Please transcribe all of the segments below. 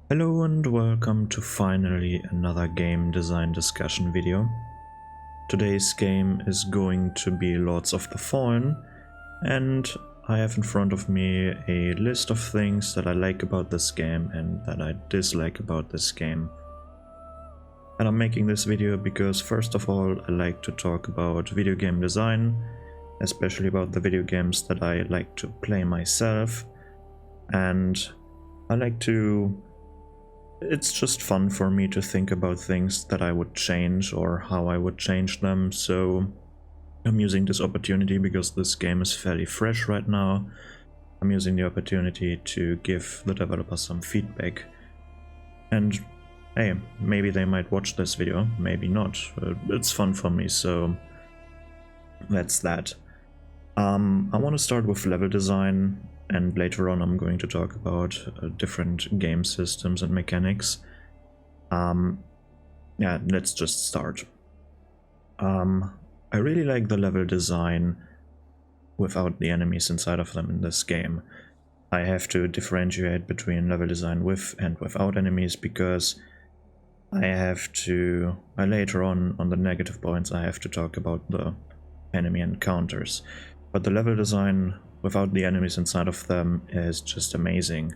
Hello and welcome to finally another game design discussion video. Today's game is going to be Lords of the Fallen, and I have in front of me a list of things that I like about this game and that I dislike about this game. And I'm making this video because first of all I like to talk about video game design, especially about the video games that I like to play myself, and it's just fun for me to think about things that I would change or how I would change them, so I'm using this opportunity because this game is fairly fresh right now. I'm using the opportunity to give the developers some feedback. And hey, maybe they might watch this video, maybe not. It's fun for me, so that's that. I want to start with level design, and later on I'm going to talk about different game systems and mechanics. Yeah, let's just start. I really like the level design without the enemies inside of them in this game. I have to differentiate between level design with and without enemies because later on the negative points I have to talk about the enemy encounters. But the level design without the enemies inside of them is just amazing.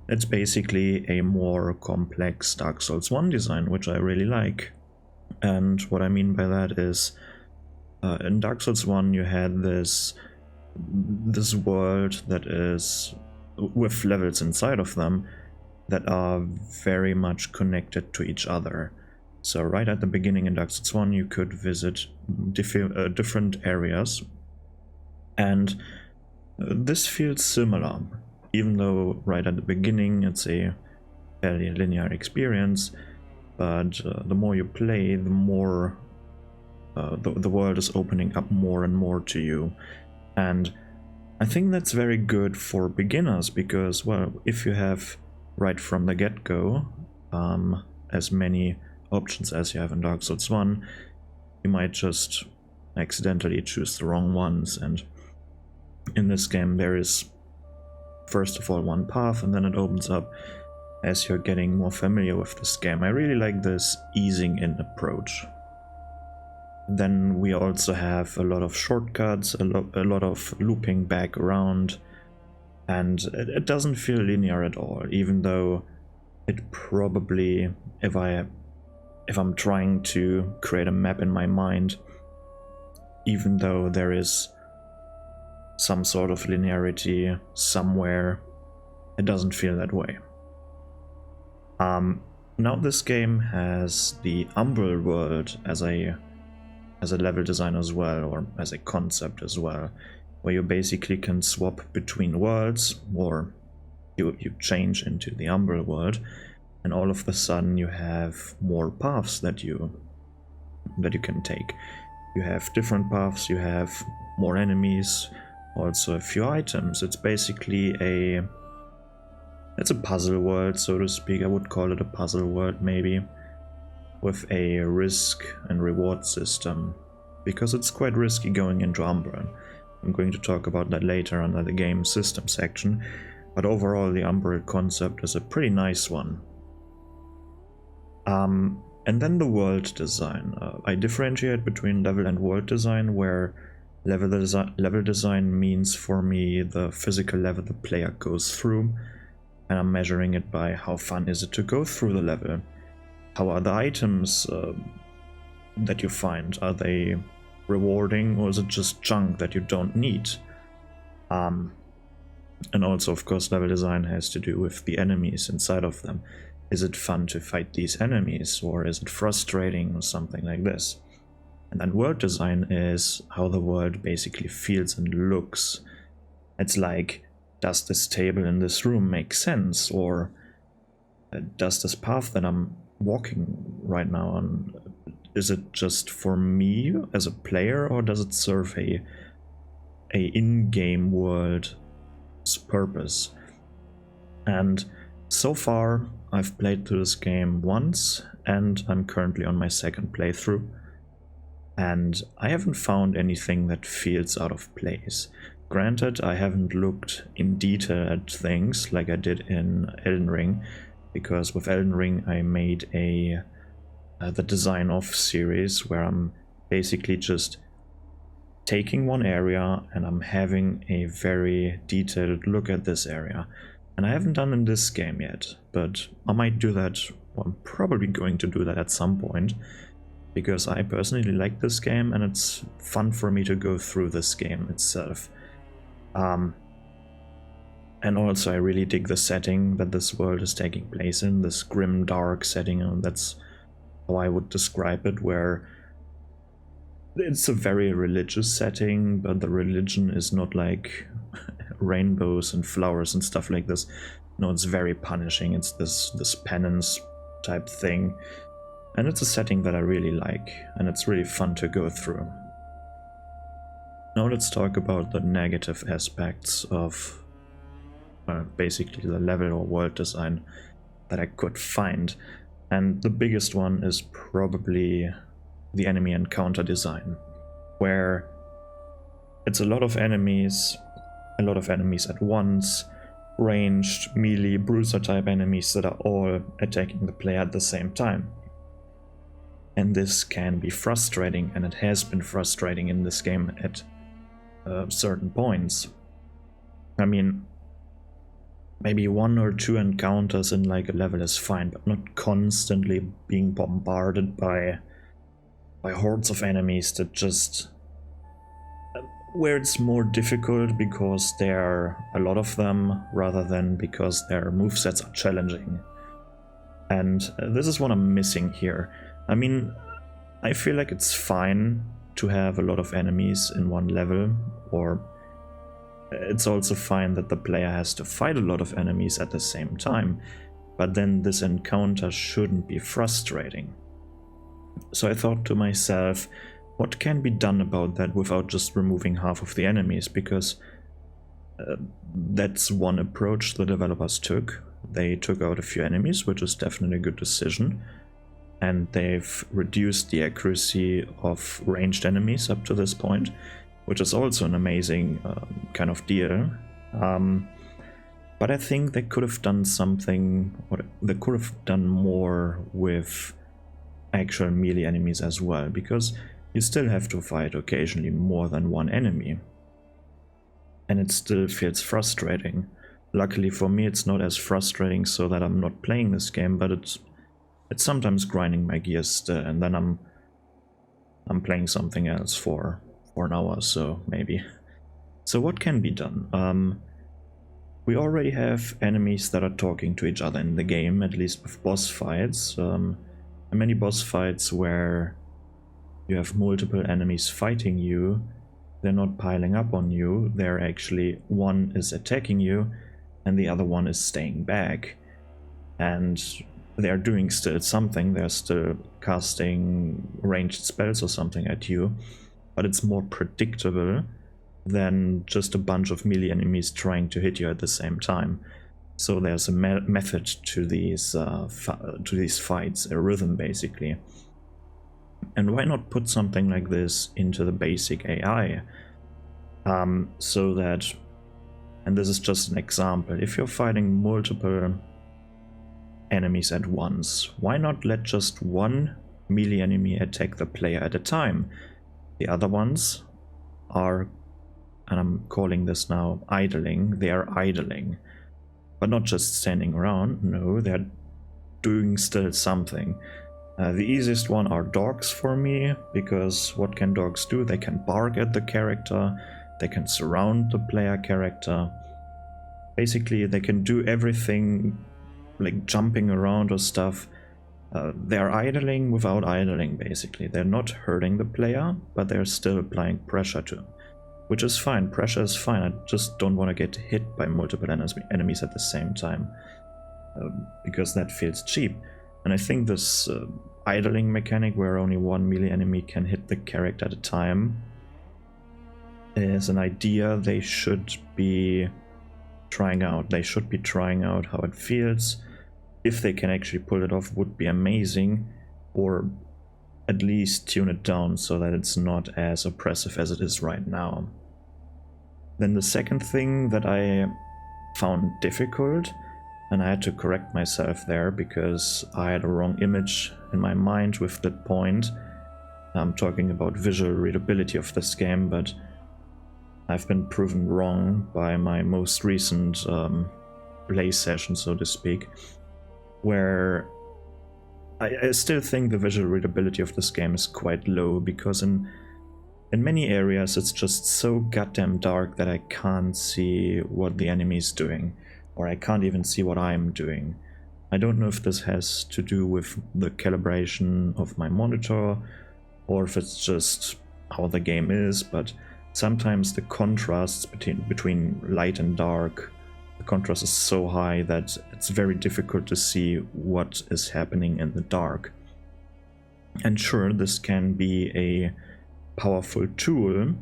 It's basically a more complex Dark Souls 1 design, which I really like. And what I mean by that is, in Dark Souls 1 you had this world that is with levels inside of them that are very much connected to each other. So right at the beginning in Dark Souls 1 you could visit different areas, and this feels similar, even though right at the beginning it's a fairly linear experience, but the more you play, the more the world is opening up more and more to you. And I think that's very good for beginners because, well, if you have right from the get-go as many options as you have in Dark Souls 1, you might just accidentally choose the wrong ones. And in this game there is first of all one path, and then it opens up as you're getting more familiar with this game. I really like this easing in approach. Then we also have a lot of shortcuts, a lot of looping back around, and it doesn't feel linear at all, even though it probably, if I'm trying to create a map in my mind, even though there is some sort of linearity somewhere, it doesn't feel that way. Now this game has the Umbral world as a level design as well, or as a concept as well, where you basically can swap between worlds, or you change into the Umbral world, and all of a sudden you have more paths that you can take. You have different paths, you have more enemies, also a few items. It's basically it's a puzzle world, so to speak. I would call it a puzzle world maybe, with a risk and reward system, because it's quite risky going into Umbral. I'm going to talk about that later under the game system section, but overall the Umbral concept is a pretty nice one. And then the world design. I differentiate between level and world design, where level design means for me the physical level the player goes through, and I'm measuring it by how fun is it to go through the level. How are the items that you find? Are they rewarding, or is it just junk that you don't need? And also, of course, level design has to do with the enemies inside of them. Is it fun to fight these enemies, or is it frustrating, or something like this? And then world design is how the world basically feels and looks. It's like, does this table in this room make sense, or does this path that I'm walking right now on, is it just for me as a player, or does it serve a in-game world's purpose? And so far I've played through this game once, and I'm currently on my second playthrough, and I haven't found anything that feels out of place. Granted, I haven't looked in detail at things like I did in Elden Ring, because with Elden Ring I made the Design Off series, where I'm basically just taking one area and I'm having a very detailed look at this area. And I haven't done in this game yet, but I might do that, or I'm probably going to do that at some point, because I personally like this game and it's fun for me to go through this game itself. And also I really dig the setting that this world is taking place in, this grim dark setting, and that's how I would describe it, where it's a very religious setting, but the religion is not like rainbows and flowers and stuff like this. No, it's very punishing. It's this penance type thing, and it's a setting that I really like, and it's really fun to go through. Now let's talk about the negative aspects of basically the level or world design that I could find, and the biggest one is probably the enemy encounter design, where it's a lot of enemies at once, ranged, melee, bruiser type enemies that are all attacking the player at the same time. And this can be frustrating, and it has been frustrating in this game at certain points. I mean, maybe 1 or 2 encounters in like a level is fine, but not constantly being bombarded by hordes of enemies that just... where it's more difficult because there are a lot of them, rather than because their movesets are challenging. And this is what I'm missing here. I mean, I feel like it's fine to have a lot of enemies in one level, or it's also fine that the player has to fight a lot of enemies at the same time, but then this encounter shouldn't be frustrating. So I thought to myself, what can be done about that without just removing half of the enemies? Because that's one approach the developers took. They took out a few enemies, which is definitely a good decision, and they've reduced the accuracy of ranged enemies up to this point, which is also an amazing kind of deal. But I think they could have done something, or they could have done more with actual melee enemies as well, because you still have to fight occasionally more than one enemy, and it still feels frustrating. Luckily for me, it's not as frustrating so that I'm not playing this game, but it's sometimes grinding my gears still, and then I'm playing something else for an hour or so, maybe. So what can be done? We already have enemies that are talking to each other in the game, at least with boss fights. Many boss fights where you have multiple enemies fighting you, they're not piling up on you, they're actually, one is attacking you and the other one is staying back. And they're doing still something, they're still casting ranged spells or something at you, but it's more predictable than just a bunch of melee enemies trying to hit you at the same time. So there's a method to these fights, a rhythm basically. And why not put something like this into the basic AI? So that, and this is just an example, if you're fighting multiple enemies at once, why not let just one melee enemy attack the player at a time? The other ones are, and I'm calling this now idling, they are idling. But not just standing around, no, they're doing still something. The easiest one are dogs for me, because what can dogs do? They can bark at the character, they can surround the player character. Basically, they can do everything, like jumping around or stuff. They're idling without idling, basically. They're not hurting the player, but they're still applying pressure to him. Which is fine, pressure is fine, I just don't want to get hit by multiple enemies at the same time, because that feels cheap. And I think this idling mechanic, where only one melee enemy can hit the character at a time, is an idea they should be trying out. They should be trying out how it feels. If they can actually pull it off, would be amazing, or at least tune it down so that it's not as oppressive as it is right now. Then the second thing that I found difficult and I had to correct myself there because I had a wrong image in my mind with that point. I'm talking about visual readability of this game, but I've been proven wrong by my most recent play session, so to speak, where I still think the visual readability of this game is quite low, because in many areas it's just so goddamn dark that I can't see what the enemy is doing, or I can't even see what I'm doing. I don't know if this has to do with the calibration of my monitor, or if it's just how the game is, but sometimes the contrasts between light and dark, the contrast is so high that it's very difficult to see what is happening in the dark. And sure, this can be a powerful tool,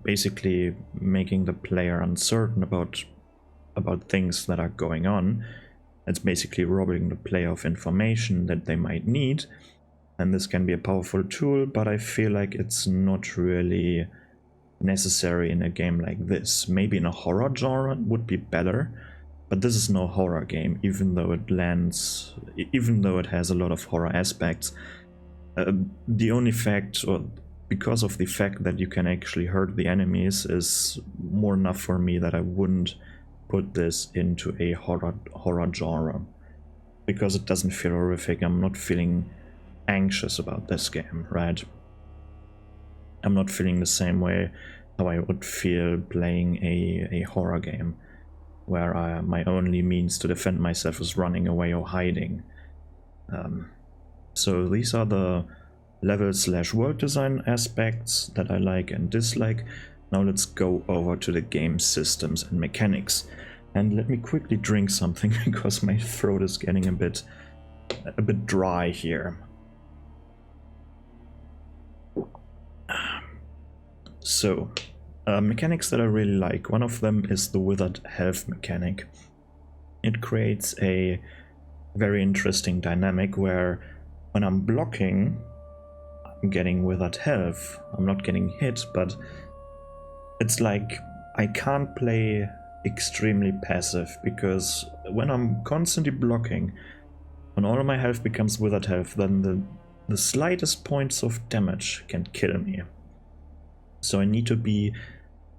basically making the player uncertain about things that are going on. It's basically robbing the player of information that they might need, and this can be a powerful tool, but I feel like it's not really necessary in a game like this. Maybe in a horror genre it would be better, but this is no horror game, even though it has a lot of horror aspects. The only fact, or because of the fact that you can actually hurt the enemies, is more enough for me that I wouldn't put this into a horror genre, because it doesn't feel horrific. I'm not feeling anxious about this game, right? I'm not feeling the same way how I would feel playing a horror game, where my only means to defend myself is running away or hiding. So these are the level/world design aspects that I like and dislike. Now let's go over to the game systems and mechanics. And let me quickly drink something because my throat is getting a bit dry here. So, mechanics that I really like. One of them is the withered health mechanic. It creates a very interesting dynamic where when I'm blocking, I'm getting withered health. I'm not getting hit, but it's like I can't play extremely passive, because when I'm constantly blocking, when all of my health becomes withered health, then the slightest points of damage can kill me. So I need to be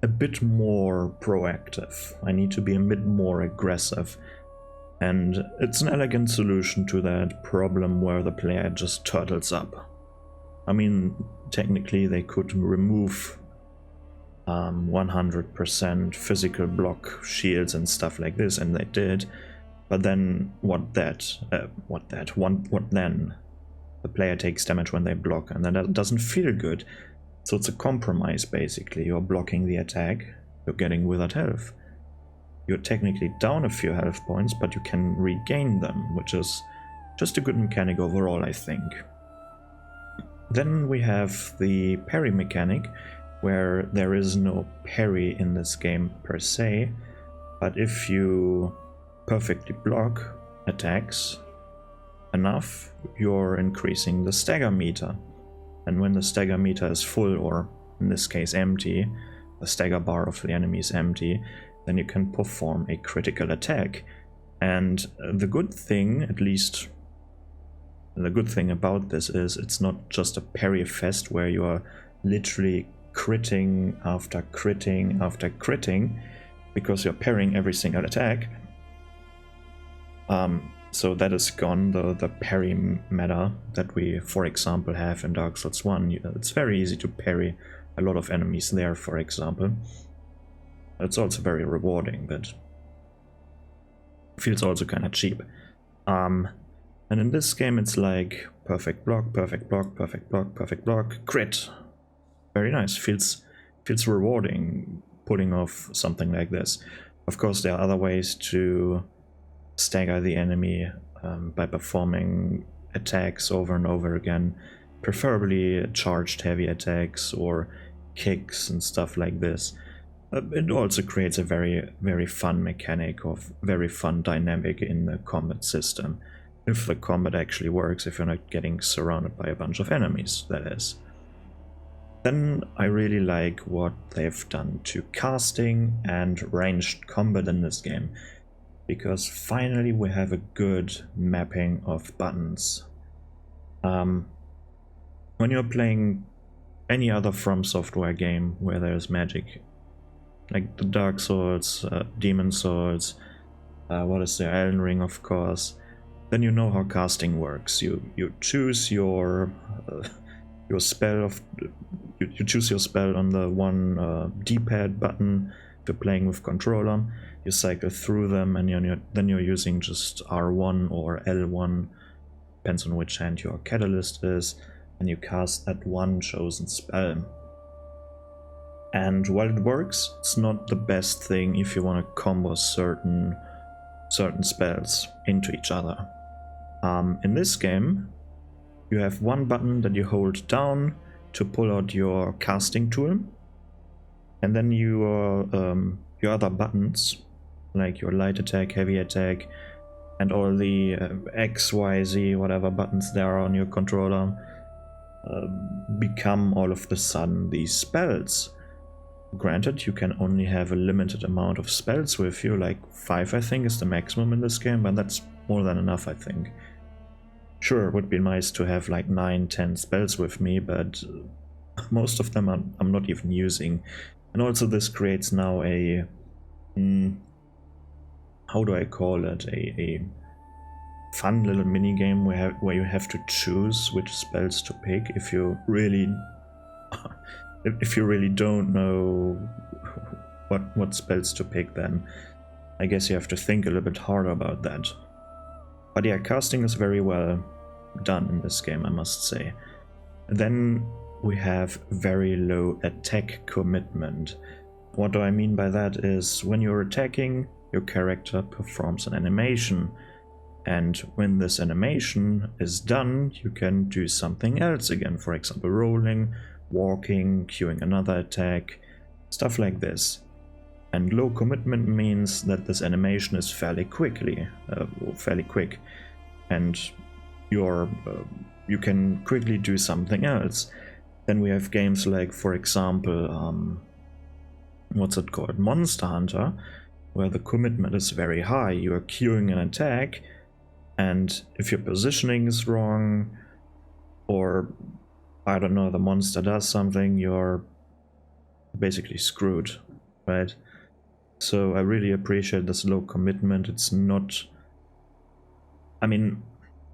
a bit more proactive. I need to be a bit more aggressive. And it's an elegant solution to that problem where the player just turtles up. I mean, technically they could remove 100% physical block shields and stuff like this, and they did. But then what then? The player takes damage when they block, and then that doesn't feel good. So it's a compromise, basically. You're blocking the attack, you're getting withered health. You're technically down a few health points, but you can regain them, which is just a good mechanic overall, I think. Then we have the parry mechanic, where there is no parry in this game per se, but if you perfectly block attacks enough, you're increasing the stagger meter. And when the stagger meter is full, or in this case empty, the stagger bar of the enemy is empty, then you can perform a critical attack. And the good thing, at least the good thing about this, is it's not just a parry fest where you are literally critting after critting after critting, because you're parrying every single attack. So that is gone, the parry meta that we, for example, have in Dark Souls 1. It's very easy to parry a lot of enemies there, for example. It's also very rewarding, but feels also kind of cheap. And in this game it's like perfect block, perfect block, perfect block, perfect block, crit. Very nice, feels rewarding pulling off something like this. Of course, there are other ways to stagger the enemy by performing attacks over and over again, preferably charged heavy attacks or kicks and stuff like this. It also creates a very, very fun mechanic, of very fun dynamic in the combat system. If the combat actually works, if you're not getting surrounded by a bunch of enemies, that is. Then I really like what they've done to casting and ranged combat in this game. because finally we have a good mapping of buttons. When you're playing any other From Software game where there's magic, like the Dark Souls, Demon Souls, what is there, Elden Ring of course, then you know how casting works. You choose your spell of you choose your spell on the one D-pad button. If you're playing with controller, you cycle through them, and then you're using just R1 or L1, depends on which hand your catalyst is, and you cast that one chosen spell. And while it works, it's not the best thing if you want to combo certain spells into each other. In this game, you have one button that you hold down to pull out your casting tool, and then your other buttons, like your light attack, heavy attack, and all the X, Y, Z, whatever buttons there are on your controller, become all of the sudden these spells. Granted, you can only have a limited amount of spells with you, like 5 I think is the maximum in this game, but that's more than enough I think. Sure, it would be nice to have like 9-10 spells with me, but most of them I'm not even using. And also this creates now a... how do I call it? A fun little mini game where you have to choose which spells to pick if you really don't know what spells to pick. Then I guess you have to think a little bit harder about that. But yeah, casting is very well done in this game, I must say. Then we have very low attack commitment. What do I mean by that is when you're attacking, your character performs an animation, and when this animation is done, you can do something else again, for example rolling, walking, queuing another attack, stuff like this. And low commitment means that this animation is fairly quick, and you can quickly do something else. Then we have games like, for example, what's it called, Monster Hunter, where the commitment is very high. You are queuing an attack, and if your positioning is wrong, or I don't know, the monster does something, you're basically screwed, right? So I really appreciate this low commitment. It's not... I mean,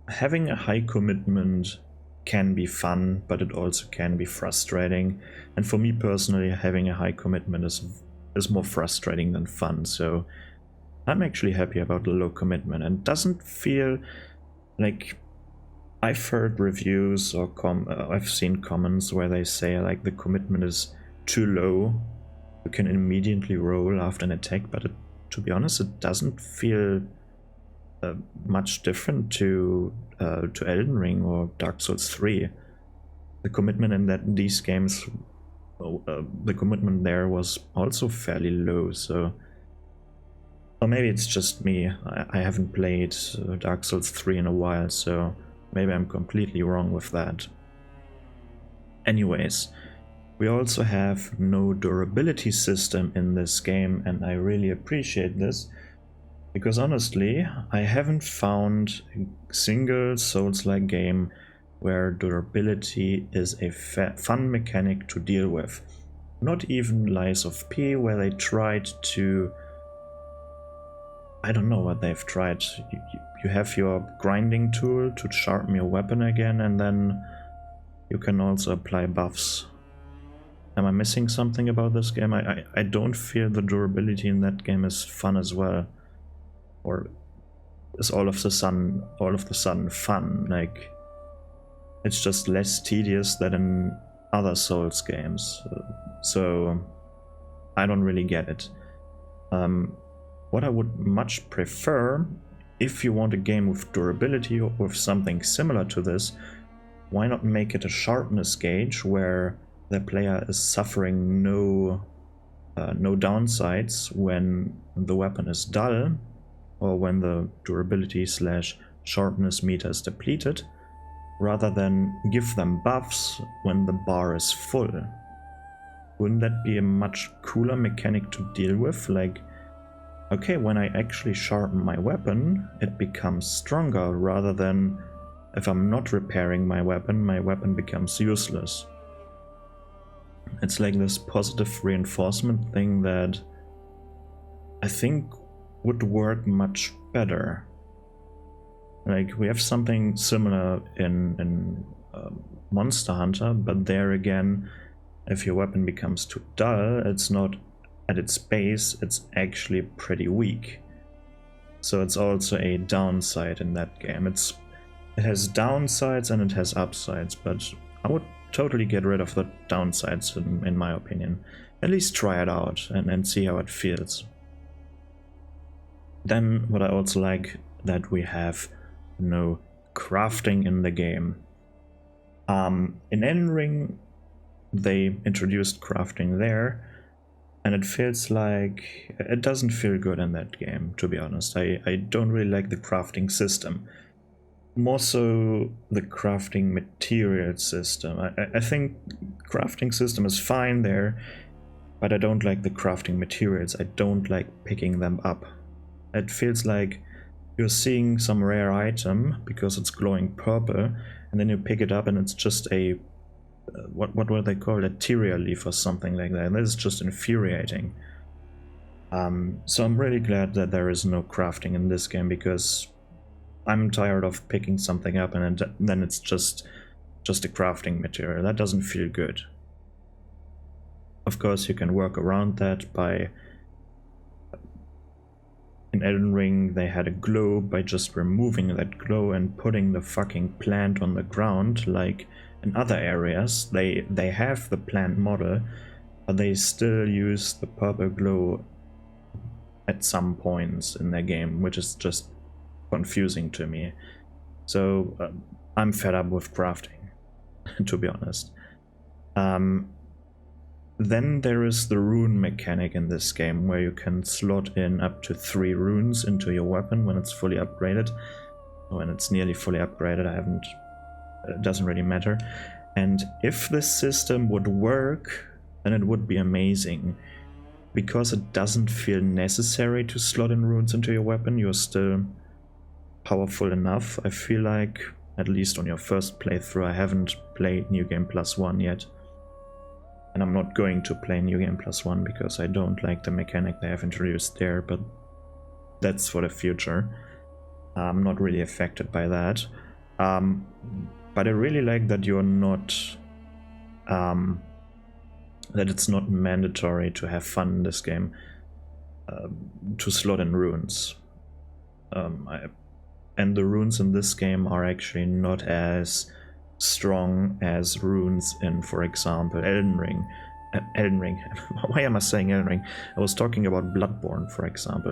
having a high commitment can be fun, but it also can be frustrating. And for me personally, having a high commitment is more frustrating than fun. So I'm actually happy about the low commitment, and doesn't feel like... I've heard reviews or I've seen comments where they say like the commitment is too low. You can immediately roll after an attack, but to be honest, it doesn't feel much different to Elden Ring or Dark Souls 3. The commitment in these games, the commitment there was also fairly low. So, or maybe it's just me. I haven't played Dark Souls 3 in a while, so maybe I'm completely wrong with that. Anyways, we also have no durability system in this game, and I really appreciate this, because honestly, I haven't found a single Souls-like game where durability is a fun mechanic to deal with. Not even Lies of P, where they tried to... I don't know what they've tried. You have your grinding tool to sharpen your weapon again, and then you can also apply buffs. Am I missing something about this game? I don't feel the durability in that game is fun as well. Or is all of the sudden fun? Like, it's just less tedious than in other Souls games. So I don't really get it. What I would much prefer, if you want a game with durability or with something similar to this, why not make it a sharpness gauge where the player is suffering no downsides when the weapon is dull, or when the durability / sharpness meter is depleted, rather than give them buffs when the bar is full. Wouldn't that be a much cooler mechanic to deal with? Like, okay, when I actually sharpen my weapon, it becomes stronger, rather than if I'm not repairing my weapon becomes useless. It's like this positive reinforcement thing that I think would work much better. Like, we have something similar in Monster Hunter, but there again, if your weapon becomes too dull, it's not at its base, it's actually pretty weak. So it's also a downside in that game. It has downsides and it has upsides, but I would totally get rid of the downsides in my opinion. At least try it out and see how it feels. Then what I also like, that we have crafting in the game. In Elden Ring they introduced crafting there, and it feels like it doesn't feel good in that game, to be honest. I don't really like the crafting system. More so the crafting material system. I think crafting system is fine there, but I don't like the crafting materials. I don't like picking them up. It feels like you're seeing some rare item because it's glowing purple, and then you pick it up and it's just a what were they called, a Tyria leaf or something like that. This is just infuriating. So I'm really glad that there is no crafting in this game, because I'm tired of picking something up and then it's just a crafting material. That doesn't feel good. Of course, you can work around that by... In Elden Ring, they had a glow by just removing that glow and putting the fucking plant on the ground. Like in other areas, they have the plant model, but they still use the purple glow at some points in their game, which is just confusing to me. So I'm fed up with crafting, to be honest. Then there is the rune mechanic in this game, where you can slot in up to 3 runes into your weapon when it's fully upgraded. When it's nearly fully upgraded, it doesn't really matter. And if this system would work, then it would be amazing. Because it doesn't feel necessary to slot in runes into your weapon, you're still powerful enough. I feel like, at least on your first playthrough, I haven't played New Game Plus 1 yet. And I'm not going to play New Game Plus 1 because I don't like the mechanic they have introduced there, but that's for the future. I'm not really affected by that. But I really like that you're not... that it's not mandatory to have fun in this game to slot in runes. And the runes in this game are actually not as strong as runes in, for example, Elden Ring. Why am I saying Elden Ring? I was talking about Bloodborne, for example.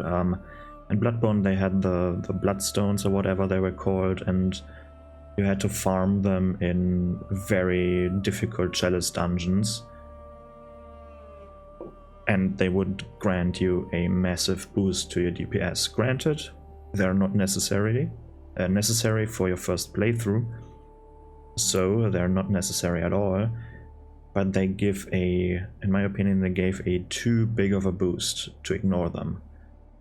In Bloodborne they had the Bloodstones or whatever they were called, and you had to farm them in very difficult chalice dungeons. And they would grant you a massive boost to your DPS. Granted, they're not necessary for your first playthrough, so they're not necessary at all, but they give in my opinion, they gave a too big of a boost to ignore them.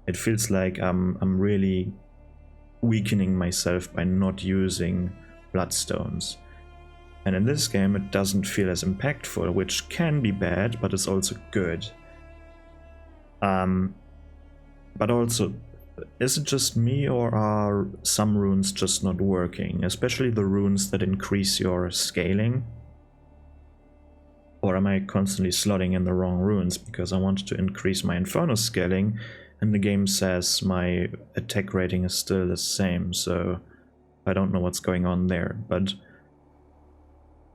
It feels like I'm really weakening myself by not using Bloodstones. And in this game it doesn't feel as impactful, which can be bad, but it's also good. But also, is it just me, or are some runes just not working? Especially the runes that increase your scaling? Or am I constantly slotting in the wrong runes because I want to increase my Inferno scaling and the game says my attack rating is still the same, so I don't know what's going on there. But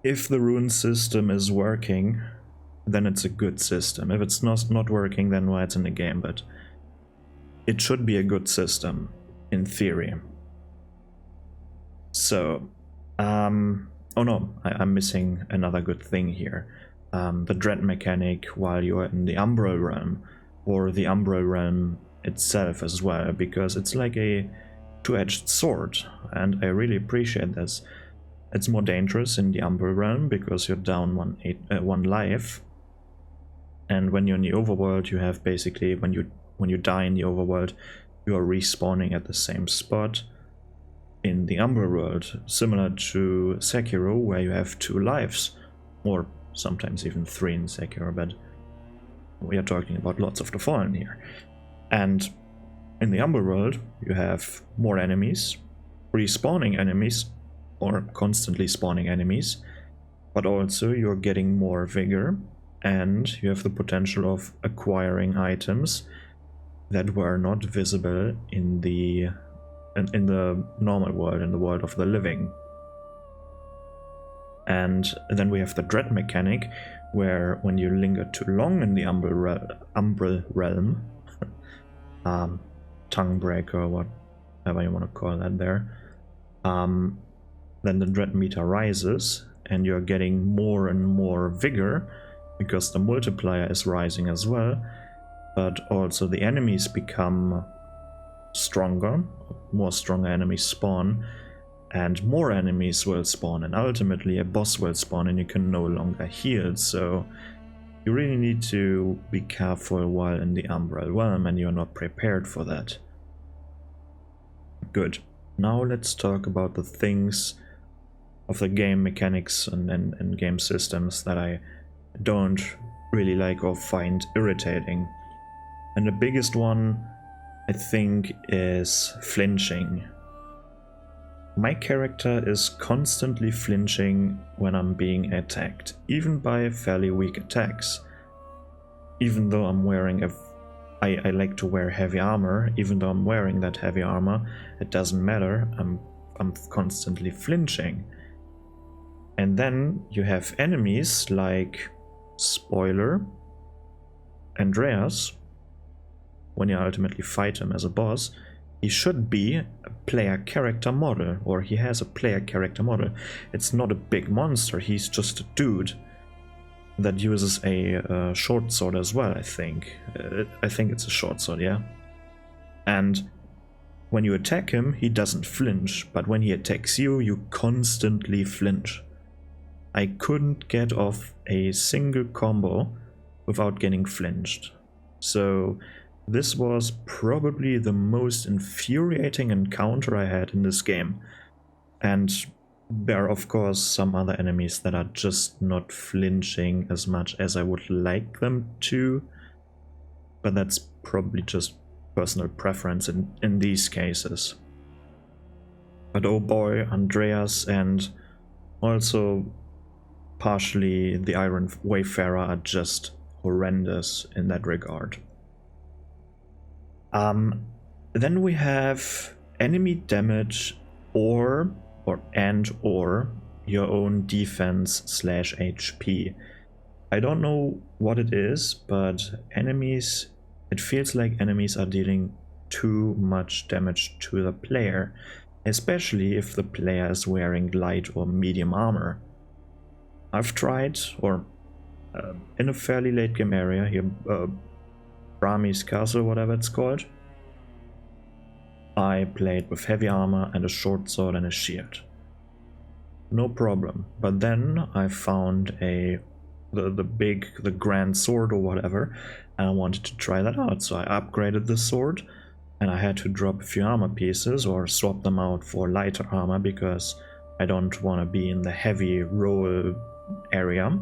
if the rune system is working, then it's a good system. If it's not working, then why it's in the game, but it should be a good system, in theory. So, oh no, I'm missing another good thing here. The dread mechanic while you're in the Umbral Realm, or the Umbral Realm itself as well, because it's like a two-edged sword, and I really appreciate this. It's more dangerous in the Umbral Realm because you're down one life, And when you're in the overworld, you have basically, when you die in the overworld, you are respawning at the same spot in the Umbral world, similar to Sekiro, where you have 2 lives, or sometimes even 3 in Sekiro, but we are talking about Lords of the Fallen here. And in the Umbral world, you have more enemies, respawning enemies, or constantly spawning enemies, but also you're getting more vigor, and you have the potential of acquiring items that were not visible in the normal world, in the world of the living. And then we have the dread mechanic, where when you linger too long in the Umbral realm, tongue breaker, whatever you want to call that there, then the dread meter rises, and you're getting more and more vigor, because the multiplier is rising as well, but also the enemies become stronger, more stronger enemies spawn, and more enemies will spawn, and ultimately a boss will spawn and you can no longer heal, so you really need to be careful while in the Umbral realm, and you're not prepared for that. Good. Now let's talk about the things of the game mechanics and game systems that I don't really like or find irritating. And the biggest one, I think, is flinching. My character is constantly flinching when I'm being attacked, even by fairly weak attacks. Even though I'm wearing I like to wear heavy armor, even though I'm wearing that heavy armor, it doesn't matter, I'm constantly flinching. And then you have enemies like, spoiler, Andreas. When you ultimately fight him as a boss, he should be a player character model, or he has a player character model. It's not a big monster, he's just a dude that uses a short sword as well, I think. I think it's a short sword, yeah. And when you attack him, he doesn't flinch, but when he attacks you, you constantly flinch. I couldn't get off a single combo without getting flinched. So this was probably the most infuriating encounter I had in this game. And there are of course some other enemies that are just not flinching as much as I would like them to, but that's probably just personal preference in these cases. But oh boy, Andreas and also partially the Iron Wayfarer are just horrendous in that regard. Then we have enemy damage or your own defense / HP. I don't know what it is, but it feels like enemies are dealing too much damage to the player, especially if the player is wearing light or medium armor. I've tried, in a fairly late game area here, Brahmi's Castle, whatever it's called, I played with heavy armor and a short sword and a shield. No problem. But then I found the grand sword or whatever, and I wanted to try that out. So I upgraded the sword, and I had to drop a few armor pieces or swap them out for lighter armor because I don't want to be in the heavy roll area.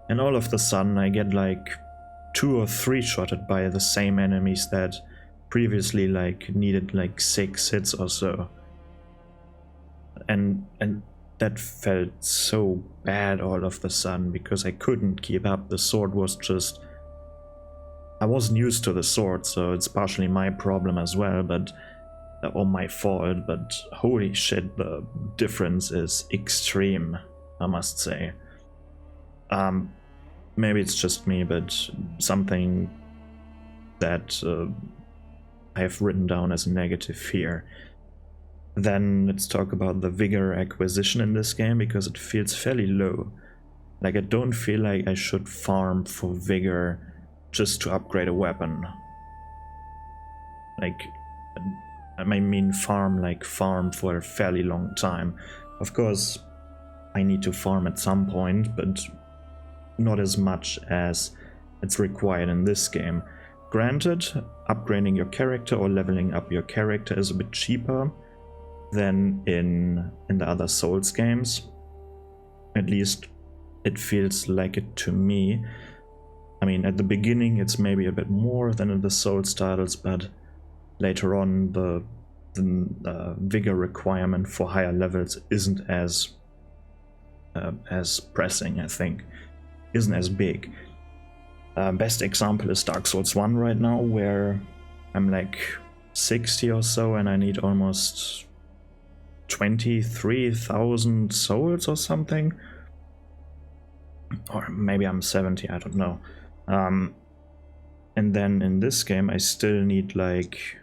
And all of a sudden I get like 2 or 3 shotted by the same enemies that previously needed 6 hits or so. And that felt so bad all of a sudden because I couldn't keep up. The sword was just... I wasn't used to the sword, so it's partially my problem as well, or my fault, but holy shit, the difference is extreme, I must say. Maybe it's just me, but something that I have written down as a negative here. Then let's talk about the vigor acquisition in this game, because it feels fairly low. I don't feel like I should farm for vigor just to upgrade a weapon. I mean farm for a fairly long time. Of course, I need to farm at some point, but not as much as it's required in this game. Granted, upgrading your character or leveling up your character is a bit cheaper than in the other Souls games. At least it feels like it to me. I mean, at the beginning it's maybe a bit more than in the Souls titles, but later on the vigor requirement for higher levels isn't as pressing, I think. Isn't as big. Best example is Dark Souls 1 right now, where I'm like 60 or so and I need almost 23,000 souls or something. Or maybe I'm 70, I don't know. And then in this game I still need like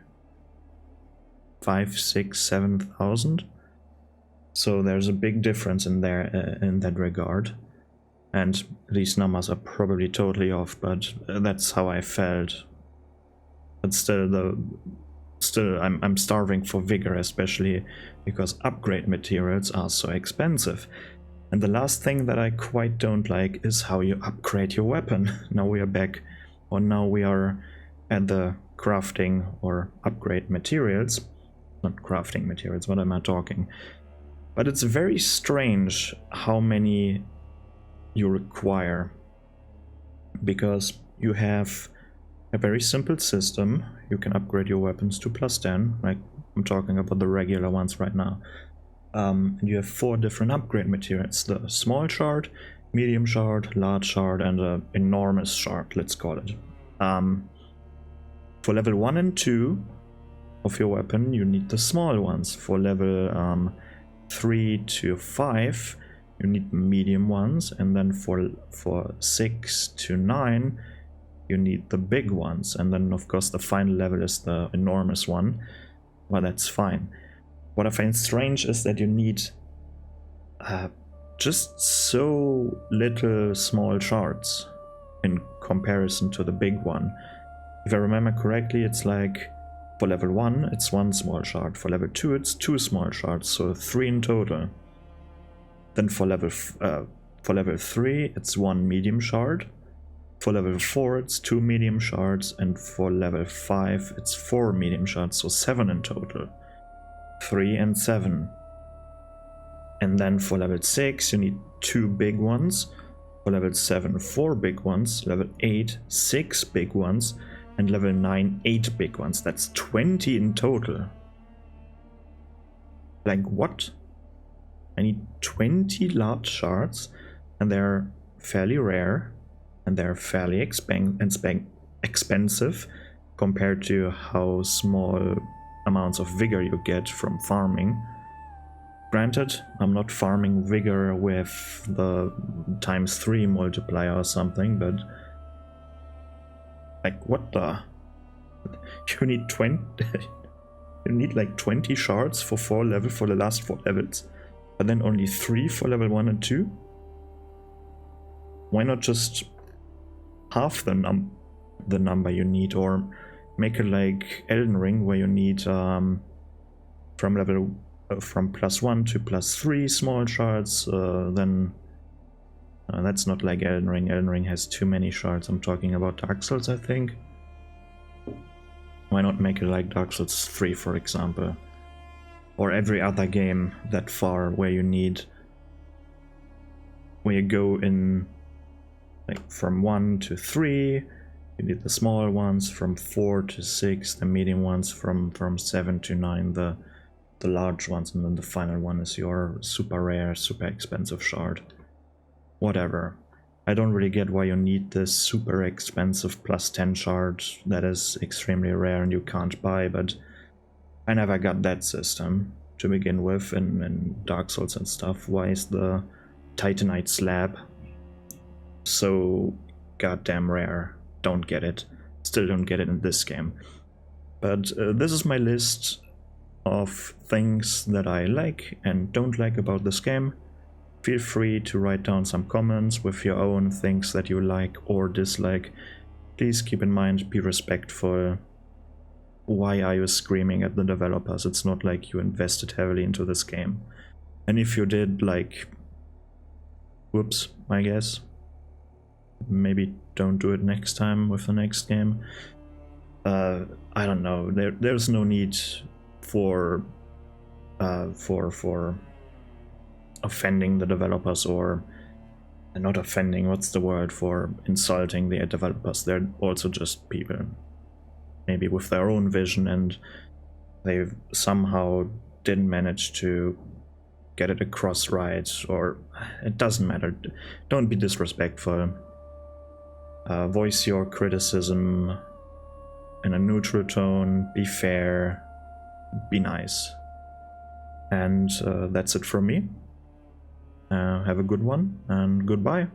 5, 6, 7,000. So there's a big difference in there in that regard. And these numbers are probably totally off, but that's how I felt. But still, I'm starving for vigor, especially because upgrade materials are so expensive. And the last thing that I quite don't like is how you upgrade your weapon. Now we are at the crafting or upgrade materials. Not crafting materials, what am I talking? But it's very strange how many you require, because you have a very simple system. You can upgrade your weapons to +10, like I'm talking about the regular ones right now. And you have 4 different upgrade materials: the small shard, medium shard, large shard, and an enormous shard, let's call it. For level 1 and 2 of your weapon, you need the small ones. For level 3 to 5, you need medium ones, and then for 6 to 9, you need the big ones, and then of course the final level is the enormous one. Well, that's fine. What I find strange is that you need just so little small shards in comparison to the big one. If I remember correctly, it's like for level 1 it's 1 small shard, for level 2 it's 2 small shards, so 3 in total. Then for level 3 it's 1 medium shard, for level 4 it's 2 medium shards, and for level 5 it's 4 medium shards, so 7 in total. 3 and 7. And then for level 6 you need 2 big ones, for level 7 4 big ones, level 8 6 big ones, and level 9 8 big ones. That's 20 in total. Like what? I need 20 large shards, and they're fairly rare, and they're fairly expensive compared to how small amounts of vigor you get from farming. Granted, I'm not farming vigor with the ×3 multiplier or something, but like what the? You need 20. You need like 20 shards for the last 4 levels, but then only 3 for level 1 and 2. Why not just half the number you need, or make it like Elden Ring, where you need from +1 to +3 small shards. Then that's not like Elden Ring. Elden Ring has too many shards. I'm talking about Dark Souls, I think. Why not make it like Dark Souls 3, for example, or every other game that far, where you go in like from 1 to 3. You need the small ones, from 4 to 6, the medium ones, from 7 to 9, the large ones, and then the final one is your super rare, super expensive shard. Whatever. I don't really get why you need this super expensive +10 shard that is extremely rare and you can't buy, but I never got that system to begin with in Dark Souls and stuff. Why is the Titanite slab so goddamn rare? Don't get it. Still don't get it in this game. But this is my list of things that I like and don't like about this game. Feel free to write down some comments with your own things that you like or dislike. Please keep in mind, be respectful. Why are you screaming at the developers? It's not like you invested heavily into this game. And if you did, like, whoops, I guess. maybe don't do it next time with the next game. I don't know. There's no need for offending the developers, or not offending. What's the word for insulting the developers? They're also just people, maybe with their own vision, and they somehow didn't manage to get it across right, or it doesn't matter. Don't be disrespectful. Voice your criticism in a neutral tone, be fair, be nice. And that's it from me. Have a good one, and goodbye.